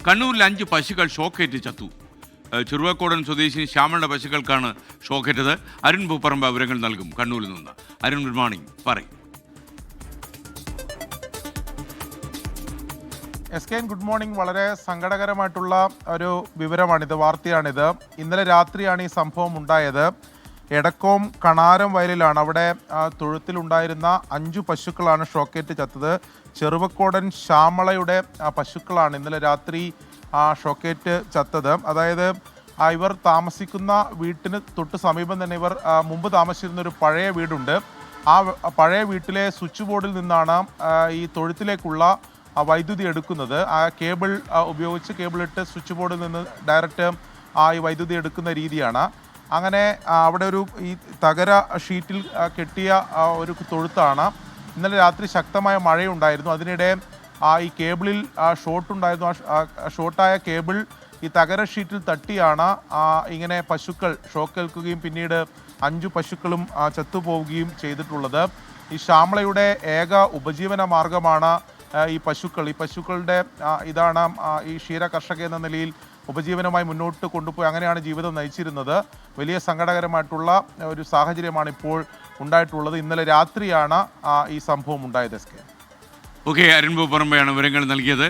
കണ്ണൂരിൽ 5 പശുക്കൾ ഷോക്കേറ്റ് ചത്തു. ചെറുവക്കോടൻ സ്വദേശി ശ്യാമളുടെ പശുക്കൾക്കാണ് ഷോക്കേറ്റത്. അരുൺ പൂപ്പറമ്പ് വിവരങ്ങൾ നൽകും കണ്ണൂരിൽ നിന്ന്. അരുൺ, ഗുഡ് മോർണിംഗ്, പറയും. S good morning. വളരെ സങ്കടകരമായിട്ടുള്ള ഒരു വിവരമാണിത്, വാർത്തയാണിത്. ഇന്നലെ രാത്രിയാണ് ഈ സംഭവം ഉണ്ടായത്. എടക്കോം കണാരം വയലിലാണ്. അവിടെ തൊഴുത്തിലുണ്ടായിരുന്ന 5 പശുക്കളാണ് ഷോക്കേറ്റ് ചത്തത്. ചെറുവക്കോടൻ ശ്യാമളയുടെ പശുക്കളാണ് ഇന്നലെ രാത്രി ഷോക്കേറ്റ് ചത്തത്. അതായത് ഇവർ താമസിക്കുന്ന വീട്ടിന് തൊട്ട് സമീപം തന്നെ ഇവർ മുമ്പ് താമസിച്ചിരുന്ന ഒരു പഴയ വീടുണ്ട്. ആ പഴയ വീട്ടിലെ സ്വിച്ച് ബോർഡിൽ നിന്നാണ് ഈ തൊഴുത്തിലേക്കുള്ള വൈദ്യുതി എടുക്കുന്നത്. ആ കേബിൾ ഉപയോഗിച്ച് കേബിളിട്ട് സ്വിച്ച് ബോർഡിൽ നിന്ന് ഡയറക്റ്റ് ഈ വൈദ്യുതി എടുക്കുന്ന രീതിയാണ്. അങ്ങനെ അവിടെ ഒരു ഈ തകര ഷീറ്റിൽ കെട്ടിയ ഒരു തൊഴുത്താണ്. ഇന്നലെ രാത്രി ശക്തമായ മഴയുണ്ടായിരുന്നു. അതിനിടെ ഈ കേബിളിൽ ഷോർട്ടുണ്ടായിരുന്നു. ഷോർട്ടായ കേബിൾ ഈ തകര ഷീറ്റിൽ തട്ടിയാണ് ഇങ്ങനെ പശുക്കൾ ഷോക്കേൽക്കുകയും പിന്നീട് 5 പശുക്കളും ചത്തുപോവുകയും ചെയ്തിട്ടുള്ളത്. ഈ ശ്യാമളയുടെ ഏക ഉപജീവന മാർഗമാണ് ഈ പശുക്കൾ. ഈ പശുക്കളുടെ ഇതാണ് ഈ ക്ഷീര കർഷക എന്ന നിലയിൽ ഉപജീവനമായി മുന്നോട്ട് കൊണ്ടുപോയി അങ്ങനെയാണ് ജീവിതം നയിച്ചിരുന്നത്. വലിയ സങ്കടകരമായിട്ടുള്ള ഒരു സാഹചര്യമാണ് ഇപ്പോൾ ഉണ്ടായിട്ടുള്ളത്. ഇന്നലെ രാത്രിയാണ് ഈ സംഭവം ഉണ്ടായത്. ഓക്കെ, അരുൺ പൂപ്പറമ്പയാണ് വിവരങ്ങൾ നൽകിയത്.